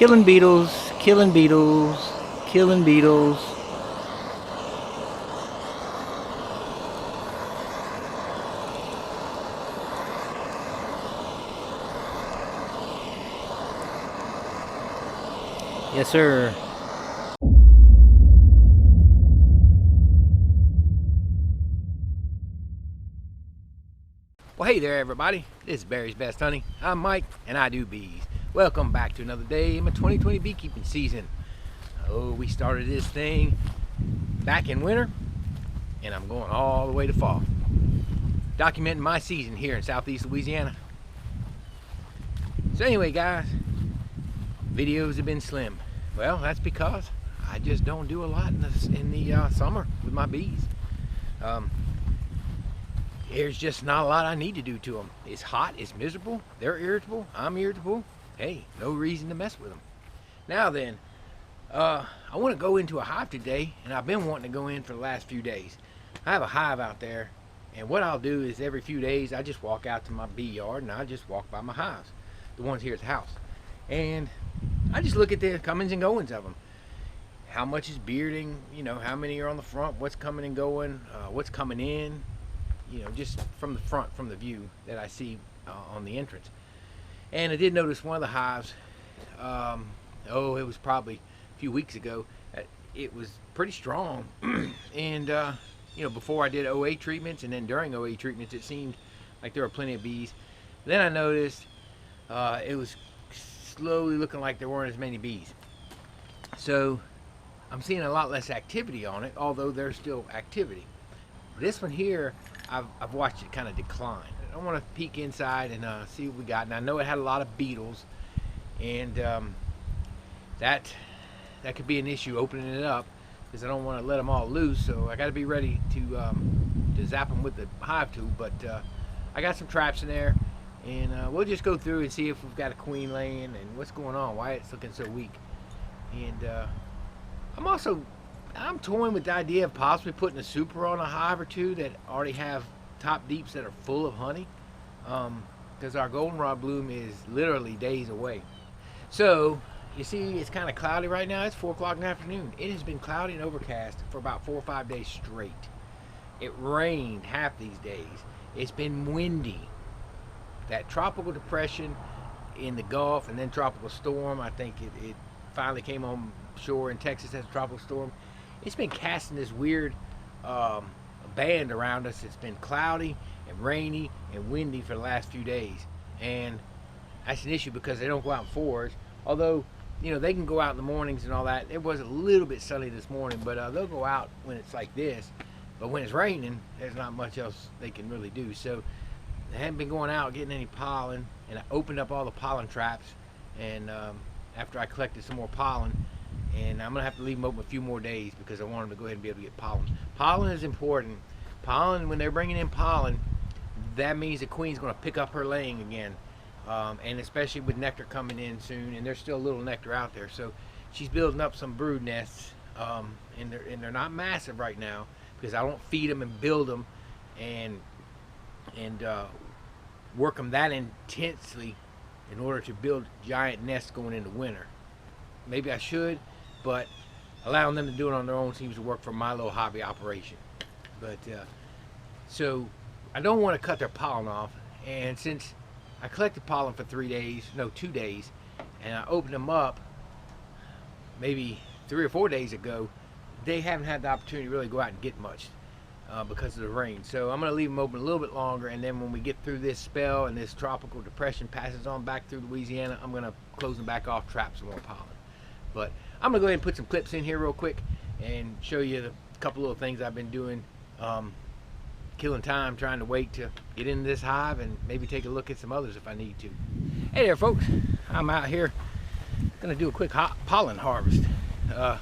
Killing beetles, killing beetles, killing beetles. Yes, sir. Well, hey there, everybody. This is Barry's Best Honey. I'm Mike, and I do bees. Welcome back to another day in my 2020 beekeeping season. Oh, we started this thing back in winter, and I'm going all the way to fall. Documenting my season here in southeast Louisiana. So anyway, guys, videos have been slim. Well, that's because I just don't do a lot in the summer with my bees. There's just not a lot I need to do to them. It's hot, it's miserable, they're irritable, I'm irritable. Hey, no reason to mess with them. Now then, I want to go into a hive today, and I've been wanting to go in for the last few days. I have a hive out there, and what I'll do is every few days I just walk out to my bee yard and I just walk by my hives, the ones here at the house. And I just look at the comings and goings of them. How much is bearding, you know, how many are on the front, what's coming and going, what's coming in, you know, just from the front, from the view that I see on the entrance. And I did notice one of the hives, it was probably a few weeks ago, it was pretty strong. And, you know, before I did OA treatments and then during OA treatments, it seemed like there were plenty of bees. Then I noticed it was slowly looking like there weren't as many bees. So I'm seeing a lot less activity on it, although there's still activity. This one here, I've watched it kind of decline. I want to peek inside and see what we got. And I know it had a lot of beetles, and that could be an issue opening it up, because I don't want to let them all loose. So I got to be ready to zap them with the hive tool. But I got some traps in there, and we'll just go through and see if we've got a queen laying and what's going on, why it's looking so weak. And I'm toying with the idea of possibly putting a super on a hive or two that already have top deeps that are full of honey, because our goldenrod bloom is literally days away. So you see, it's kind of cloudy right now. It's 4 o'clock in the afternoon. It has been cloudy and overcast for about 4 or 5 days straight. It rained half these days. It's been windy. That tropical depression in the Gulf and then tropical storm, I think it finally came on shore in Texas as a tropical storm. It's been casting this weird band around us. It's been cloudy and rainy and windy for the last few days, and that's an issue because they don't go out and forage. Although, you know, they can go out in the mornings and all that. It was a little bit sunny this morning, but they'll go out when it's like this. But when it's raining, there's not much else they can really do. So they haven't been going out getting any pollen, and I opened up all the pollen traps, and after I collected some more pollen, and I'm gonna have to leave them open a few more days because I want them to go ahead and be able to get pollen. Pollen is important. Pollen, when they're bringing in pollen, that means the queen's gonna pick up her laying again, and especially with nectar coming in soon, and there's still a little nectar out there, so she's building up some brood nests, and they're not massive right now because I don't feed them and build them and work them that intensely in order to build giant nests going into winter. Maybe I should, but allowing them to do it on their own seems to work for my little hobby operation. But so I don't want to cut their pollen off, and since I collected pollen for 2 days, and I opened them up maybe 3 or 4 days ago, they haven't had the opportunity to really go out and get much because of the rain. So I'm going to leave them open a little bit longer, and then when we get through this spell and this tropical depression passes on back through Louisiana, I'm going to close them back off, trap some more pollen. But I'm going to go ahead and put some clips in here real quick and show you the couple little things I've been doing, killing time trying to wait to get into this hive, and maybe take a look at some others if I need to. Hey there, folks. I'm out here going to do a quick pollen harvest. Man,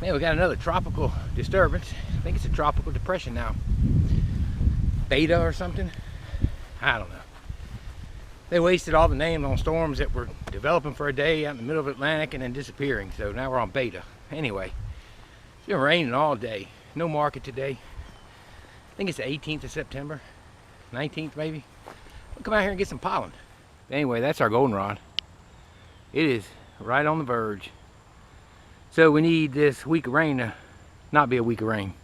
we got another tropical disturbance. I think it's a tropical depression now. Beta or something. I don't know. They wasted all the names on storms that were developing for a day out in the middle of the Atlantic and then disappearing. So now we're on beta. Anyway, it's been raining all day. No market today. I think it's the 18th of September. 19th maybe. We'll come out here and get some pollen. Anyway, that's our goldenrod. It is right on the verge. So we need this week of rain to not be a week of rain.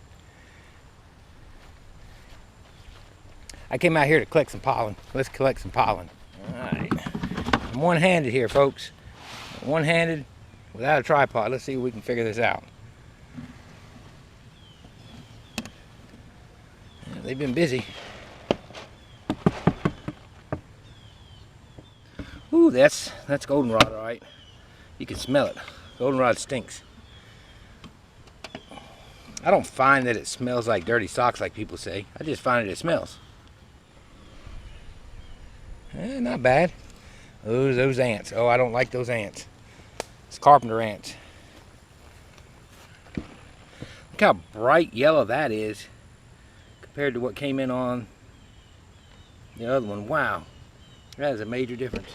I came out here to collect some pollen. Let's collect some pollen. Alright. I'm one-handed here, folks. One-handed without a tripod. Let's see if we can figure this out. Yeah, they've been busy. Ooh, that's goldenrod, all right. You can smell it. Goldenrod stinks. I don't find that it smells like dirty socks like people say. I just find it smells. Not bad. Those ants. Oh, I don't like those ants. It's carpenter ants. Look how bright yellow that is compared to what came in on the other one. Wow. That is a major difference.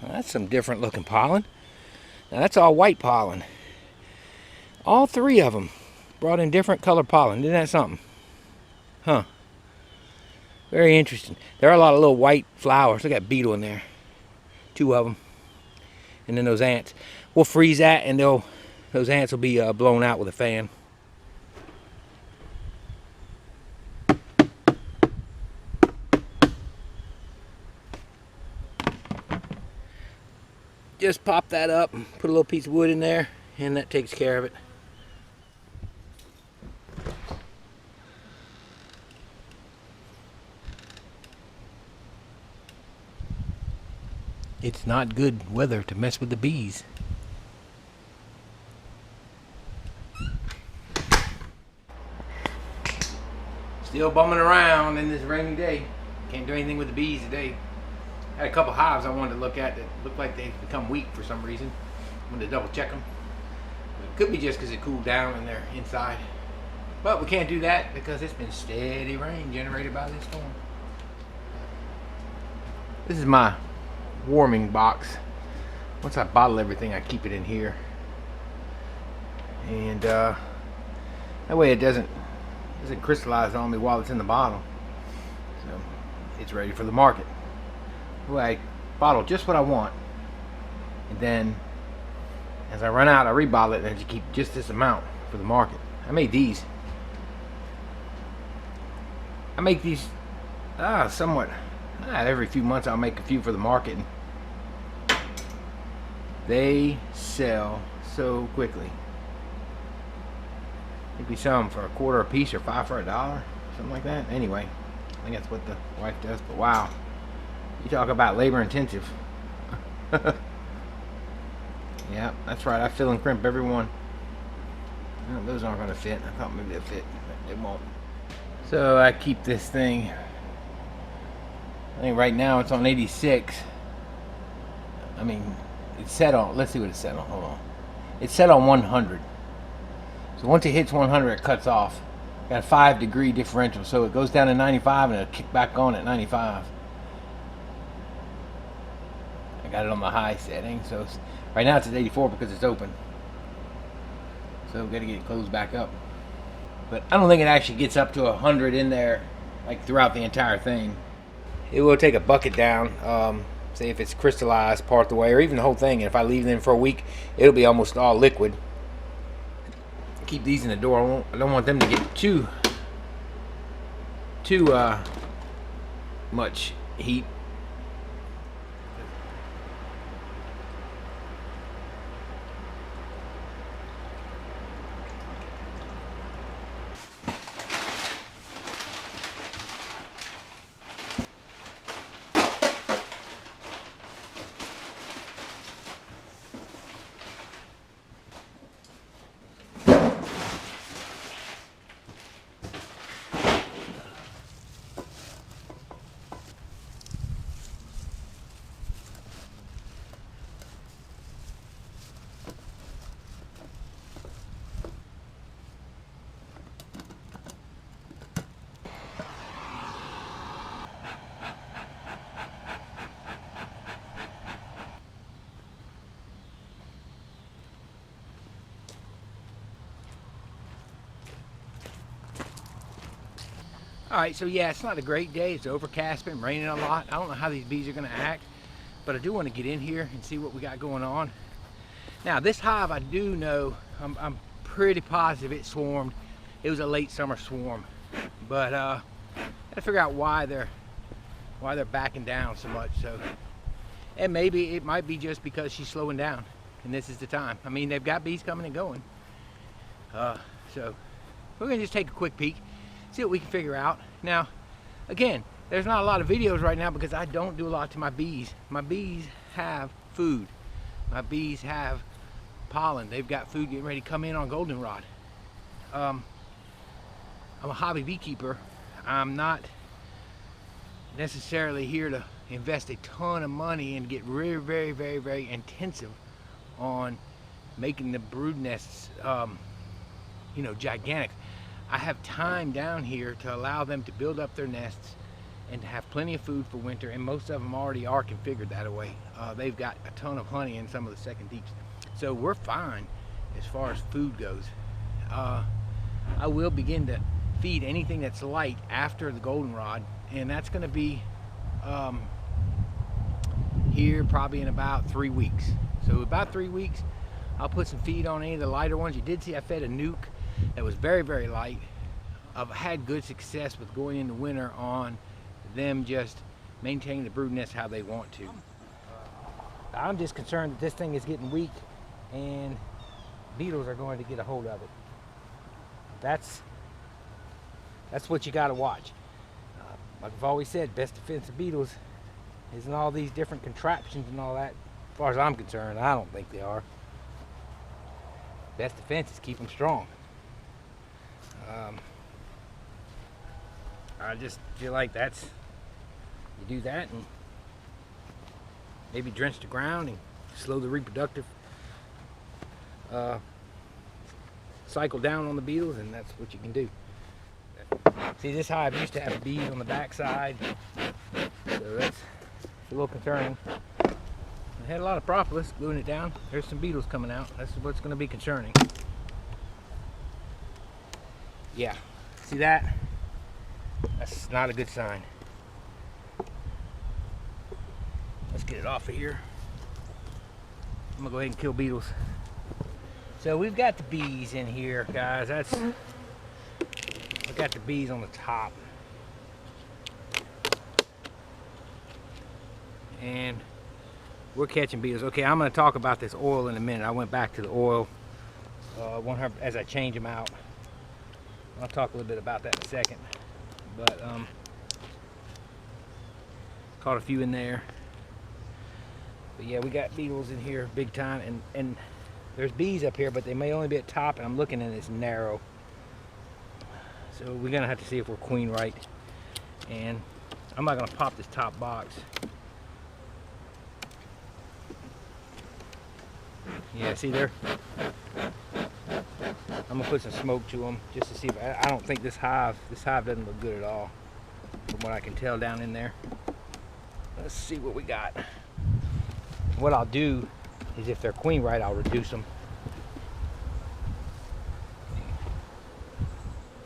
Well, that's some different looking pollen. Now that's all white pollen. All three of them brought in different color pollen. Isn't that something? Huh. Very interesting. There are a lot of little white flowers. Look at Beetle in there. 2 of them. And then those ants. We'll freeze that and those ants will be blown out with a fan. Just pop that up, put a little piece of wood in there, and that takes care of it. It's not good weather to mess with the bees. Still bumming around in this rainy day. Can't do anything with the bees today. I had a couple hives I wanted to look at that looked like they've become weak for some reason. I wanted to double check them. But it could be just because it cooled down and they're inside. But we can't do that because it's been steady rain generated by this storm. This is my warming box. Once I bottle everything, I keep it in here. And that way it doesn't crystallize on me while it's in the bottle. So it's ready for the market. I bottle just what I want, and then as I run out I rebottle it and I just keep just this amount for the market. I make these somewhat every few months. I'll make a few for the market, and they sell so quickly. I think we sell them for $1 a piece or 5 for $1, something like that. Anyway, I think that's what the wife does. But wow, you talk about labor intensive. Yeah, that's right. I fill and crimp every one. Oh, those aren't going to fit. I thought maybe they'll fit, but they won't. So I keep this thing. I think right now it's on 86. I mean, it's set on. Let's see what it's set on. Hold on. It's set on 100. So once it hits 100, it cuts off. Got a 5-degree differential, so it goes down to 95 and it'll kick back on at 95. I got it on the high setting, so right now it's at 84 because it's open. So we've got to get it closed back up. But I don't think it actually gets up to 100 in there, like throughout the entire thing. It will take a bucket down, say if it's crystallized part of the way, or even the whole thing. And if I leave them for a week, it'll be almost all liquid. Keep these in the door. I don't want them to get too much heat. Alright, so yeah, it's not a great day. It's overcast, been raining a lot. I don't know how these bees are going to act, but I do want to get in here and see what we got going on. Now, this hive, I do know, I'm pretty positive it swarmed. It was a late summer swarm, but I gotta figure out why they're backing down so much. So, and maybe it might be just because she's slowing down, and this is the time. I mean, they've got bees coming and going. So we're gonna just take a quick peek, see what we can figure out. Now, again, there's not a lot of videos right now because I don't do a lot to my bees. My bees have food. My bees have pollen. They've got food getting ready to come in on goldenrod. I'm a hobby beekeeper. I'm not necessarily here to invest a ton of money and get very intensive on making the brood nests you know, gigantic. I have time down here to allow them to build up their nests and to have plenty of food for winter, and most of them already are configured that way. They've got a ton of honey in some of the second deeps, so we're fine as far as food goes. I will begin to feed anything that's light after the goldenrod, and that's going to be here probably in about 3 weeks. So about 3 weeks, I'll put some feed on any of the lighter ones. You did see I fed a nuke that was very light. I've had good success with going into winter on them just maintaining the brood nest how they want to. I'm just concerned that this thing is getting weak and beetles are going to get a hold of it. That's what you got to watch. Like I've always said, best defense of beetles isn't all these different contraptions and all that. As far as I'm concerned, I don't think they are. Best defense is keep them strong. I just feel like you do that and maybe drench the ground and slow the reproductive cycle down on the beetles, and that's what you can do. See, this hive used to have bees on the back side, so that's a little concerning. I had a lot of propolis gluing it down. There's some beetles coming out. That's what's going to be concerning. Yeah, see that? That's not a good sign. Let's get it off of here. I'm gonna go ahead and kill beetles. So we've got the bees in here, guys. I've got the bees on the top. And we're catching beetles. Okay, I'm gonna talk about this oil in a minute. I went back to the oil as I change them out. I'll talk a little bit about that in a second. But caught a few in there. But yeah, we got beetles in here big time, and there's bees up here, but they may only be at top, and I'm looking and it's narrow. So we're gonna have to see if we're queen right. And I'm not gonna pop this top box. Yeah, see there? I'm gonna put some smoke to them just to see if I don't think this hive doesn't look good at all from what I can tell down in there. Let's see what we got. What I'll do is if they're queen right, I'll reduce them.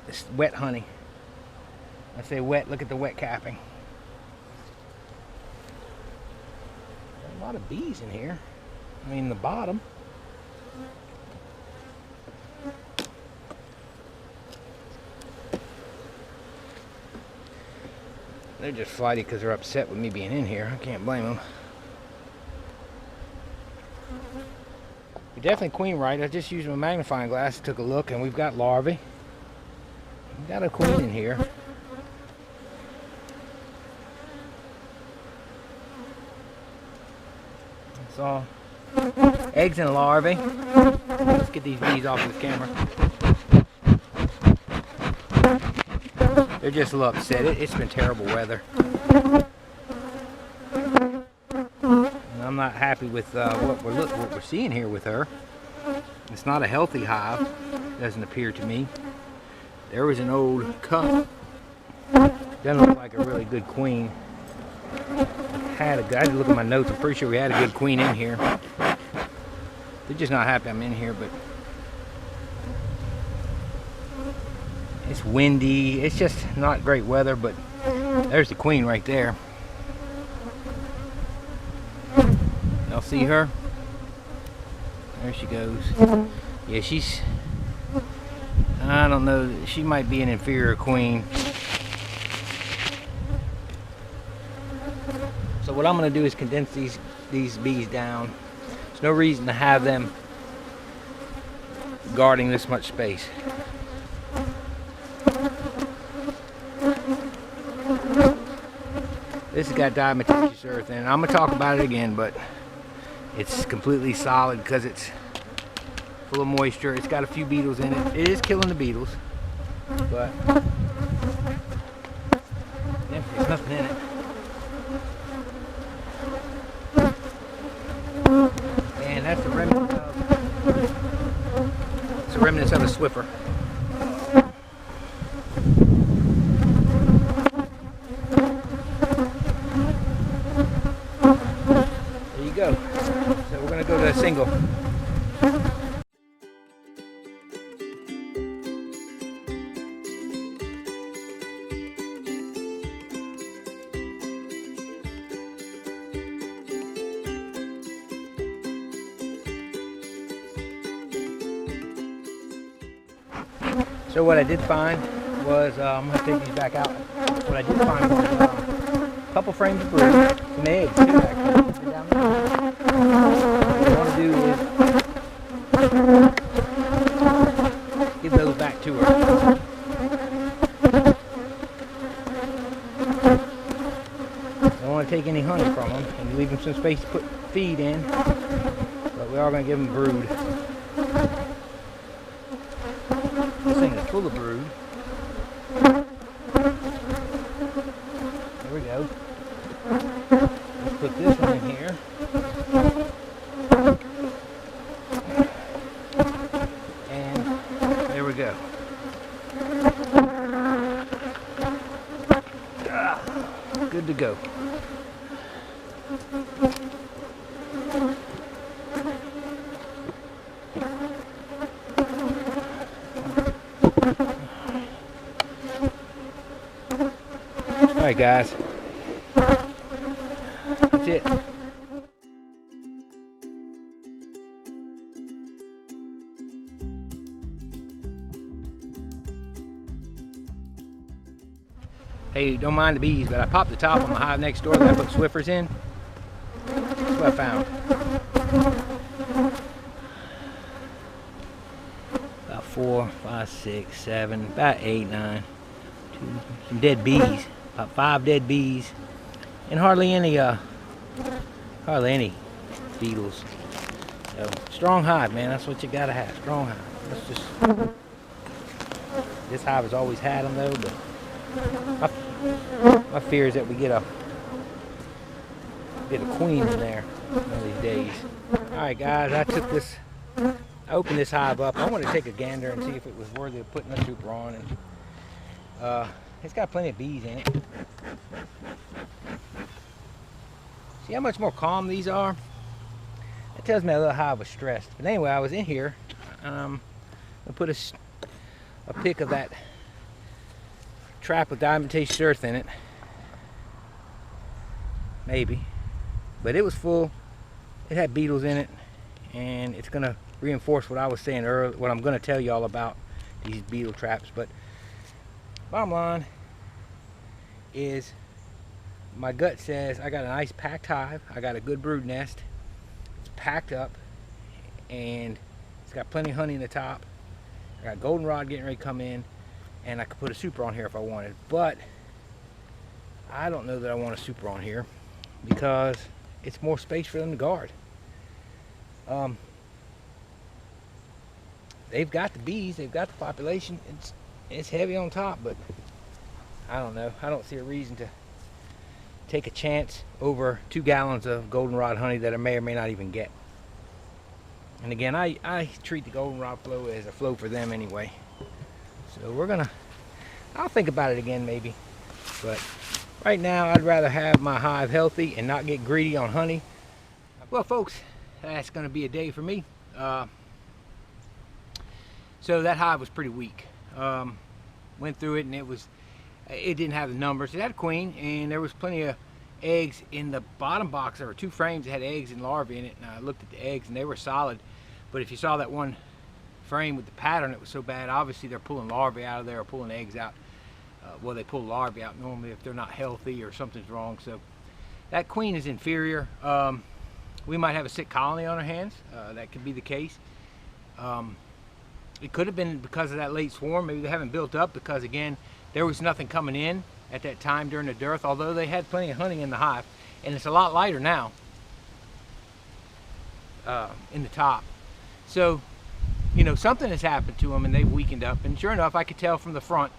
It's wet honey. I say wet, look at the wet capping. A lot of bees in here. I mean the bottom. They're just flighty because they're upset with me being in here. I can't blame them. We're definitely queen right. I just used my magnifying glass, took a look, and we've got larvae. We've got a queen in here. That's all. Eggs and larvae. Let's get these bees off this camera. They're just a little upset. It's been terrible weather. And I'm not happy with what we're seeing here with her. It's not a healthy hive, doesn't appear to me. There was an old cup. Doesn't look like a really good queen. I had to look at my notes. I'm pretty sure we had a good queen in here. They're just not happy I'm in here, but It's windy. It's just not great weather, but there's the queen right there. Y'all see her? There she goes. Yeah, she's, I don't know, she might be an inferior queen. So what I'm going to do is condense these bees down. There's no reason to have them guarding this much space. This has got diatomaceous earth in it. I'm going to talk about it again, but it's completely solid because it's full of moisture. It's got a few beetles in it. It is killing the beetles, but yeah, there's nothing in it. And that's the remnants of a Swiffer. There you go. So we're going to go to a single. So what I did find was, I'm going to take these back out. What I did find was a couple frames of brood, some eggs too, actually. What I want to do is give those back to her. I don't want to take any honey from them and leave them some space to put feed in, but we are going to give them brood. This thing is full of brood. There we go. Let's put this one in here. And there we go. Good to go. Alright guys, that's it. Hey, don't mind the bees, but I popped the top on the hive next door that I put Swiffers in. That's what I found. About 4, 5, 6, 7, about 8, 9. Some dead bees. About 5 dead bees. And hardly any beetles. So, strong hive, man. That's what you gotta have. Strong hive. That's just. This hive has always had them though, but my fear is that we get a queen in there one of these days. Alright guys, I opened this hive up. I wanted to take a gander and see if it was worthy of putting a super on, and it's got plenty of bees in it. See how much more calm these are? That tells me a little hive was stressed. But anyway, I was in here. I put a pic of that trap with diatomaceous earth in it. Maybe. But it was full. It had beetles in it. And it's going to reinforce what I was saying earlier, what I'm going to tell you all about these beetle traps. But bottom line is, my gut says I got a nice packed hive. I got a good brood nest. It's packed up and it's got plenty of honey in the top. I got goldenrod getting ready to come in, and I could put a super on here if I wanted, but I don't know that I want a super on here because it's more space for them to guard. They've got the bees, they've got the population. It's heavy on top, but I don't know. I don't see a reason to take a chance over 2 gallons of goldenrod honey that I may or may not even get. And again, I treat the goldenrod flow as a flow for them anyway. So I'll think about it again maybe. But right now, I'd rather have my hive healthy and not get greedy on honey. Well, folks, that's going to be a day for me. So that hive was pretty weak. went through it, and it didn't have the numbers. It had a queen, and there was plenty of eggs in the bottom box. There were 2 frames that had eggs and larvae in it, and I looked at the eggs, and they were solid. But if you saw that one frame with the pattern, it was so bad. Obviously, they're pulling larvae out of there or pulling eggs out. Well, they pull larvae out normally if they're not healthy or something's wrong. So that queen is inferior. We might have a sick colony on our hands. That could be the case. It could have been because of that late swarm. Maybe they haven't built up because, again, there was nothing coming in at that time during the dearth, although they had plenty of honey in the hive. And it's a lot lighter now in the top. So, you know, something has happened to them and they've weakened up. And sure enough, I could tell from the front.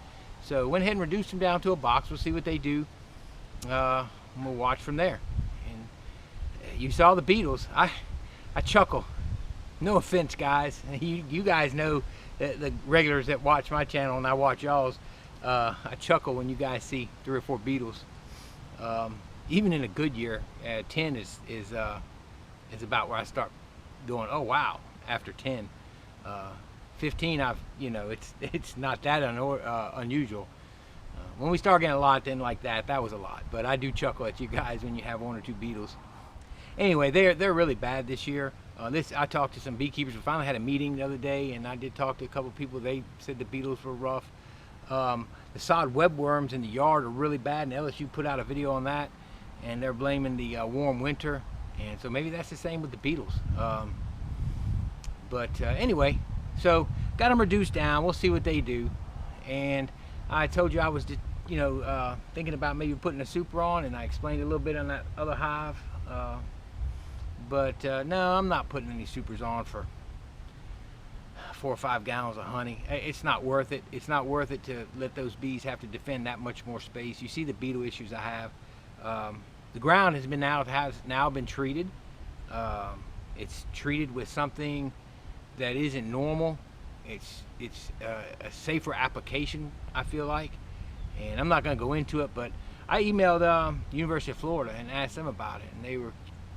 So went ahead and reduced them down to a box. We'll see what they do. And we'll watch from there. And you saw the beetles. I chuckle. No offense, guys. You guys know the regulars that watch my channel and I watch y'all's. I chuckle when you guys see 3 or 4 beetles. Even in a good year, 10 is about where I start going, oh wow, after 10. 15, it's not that unusual. When we start getting a lot then like that was a lot. But I do chuckle at you guys when you have 1 or 2 beetles. Anyway, they're really bad this year. I talked to some beekeepers. We finally had a meeting the other day, and I did talk to a couple of people. They said the beetles were rough. The sod webworms in the yard are really bad, and LSU put out a video on that, and they're blaming the warm winter, and so maybe that's the same with the beetles. Anyway, so got them reduced down. We'll see what they do. And I told you I was, thinking about maybe putting a super on, and I explained a little bit on that other hive. No, I'm not putting any supers on for 4 or 5 gallons of honey. It's not worth it. It's not worth it to let those bees have to defend that much more space. You see the beetle issues I have. The ground has now been treated. It's treated with something that isn't normal. It's a safer application, I feel like, and I'm not going to go into it. But I emailed University of Florida and asked them about it, and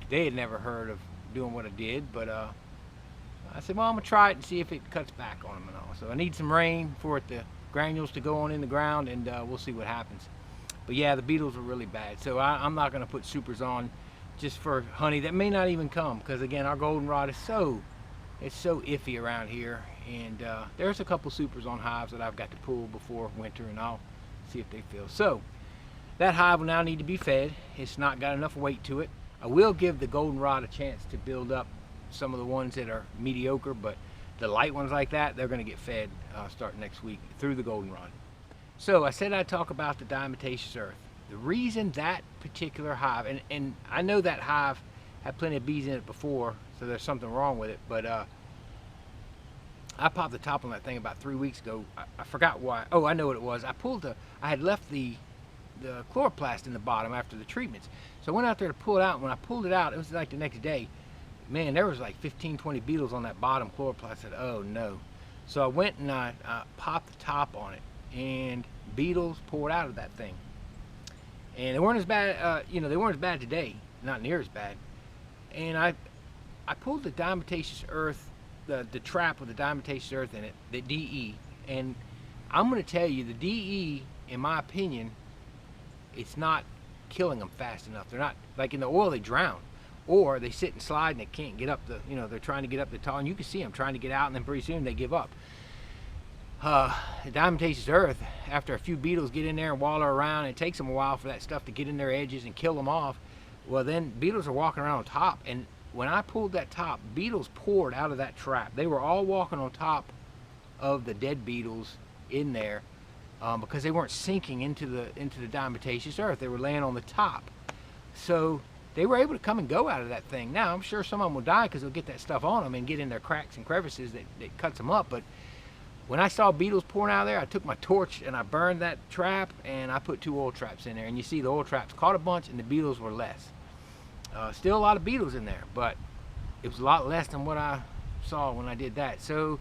they had never heard of doing what I did. But I said, well, I'm gonna try it and see if it cuts back on them and all. So I need some rain for the granules to go on in the ground, and we'll see what happens. But yeah, the beetles are really bad. So I'm not gonna put supers on just for honey that may not even come, because again, our goldenrod is so iffy around here. And there's a couple supers on hives that I've got to pull before winter, and I'll see if they fill. So that hive will now need to be fed. It's not got enough weight to it. I will give the goldenrod a chance to build up some of the ones that are mediocre, but the light ones like that, they're going to get fed starting next week through the goldenrod. So I said I'd talk about the diatomaceous earth. The reason that particular hive, and I know that hive had plenty of bees in it before, so there's something wrong with it, but I popped the top on that thing about 3 weeks ago. I forgot why. Oh, I know what it was. I had left the chloroplast in the bottom after the treatments. So I went out there to pull it out, and when I pulled it out, it was like the next day. Man, there was like 15, 20 beetles on that bottom chloroplast. I said, oh no. So I went and I popped the top on it, and beetles poured out of that thing. And they weren't as bad, they weren't as bad today, not near as bad. And I pulled the diatomaceous earth, the trap with the diatomaceous earth in it, the DE, and I'm going to tell you, the DE, in my opinion, it's not killing them fast enough. They're not, like in the oil, they drown. Or they sit and slide and they can't get up they're trying to get up the tall, and you can see them trying to get out, and then pretty soon they give up. The diatomaceous earth, after a few beetles get in there and waller around, it takes them a while for that stuff to get in their edges and kill them off. Well, then beetles are walking around on top, and when I pulled that top, beetles poured out of that trap. They were all walking on top of the dead beetles in there because they weren't sinking into the diatomaceous earth. They were laying on the top. So they were able to come and go out of that thing. Now, I'm sure some of them will die because they'll get that stuff on them and get in their cracks and crevices that cuts them up. But when I saw beetles pouring out of there, I took my torch and I burned that trap, and I put 2 oil traps in there. And you see the oil traps caught a bunch and the beetles were less. Still a lot of beetles in there, but it was a lot less than what I saw when I did that. So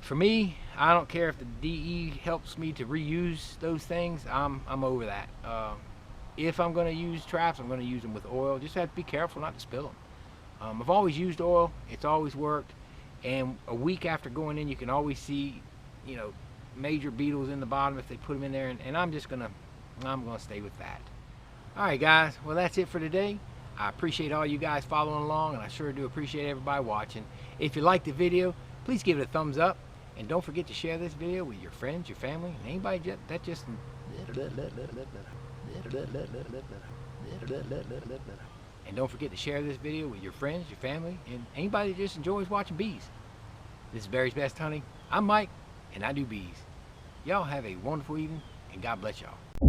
for me, I don't care if the DE helps me to reuse those things. I'm over that. If I'm going to use traps, I'm going to use them with oil. Just have to be careful not to spill them. I've always used oil. It's always worked. And a week after going in, you can always see, major beetles in the bottom if they put them in there, and I'm gonna stay with that. All right, guys. Well, that's it for today. I appreciate all you guys following along, and I sure do appreciate everybody watching. If you liked the video, please give it a thumbs up, and don't forget to share this video with your friends, your family, and anybody that just and don't forget to share this video with your friends, your family, and anybody that just enjoys watching bees. This is Barry's Best Honey. I'm Mike, and I do bees. Y'all have a wonderful evening, and God bless y'all.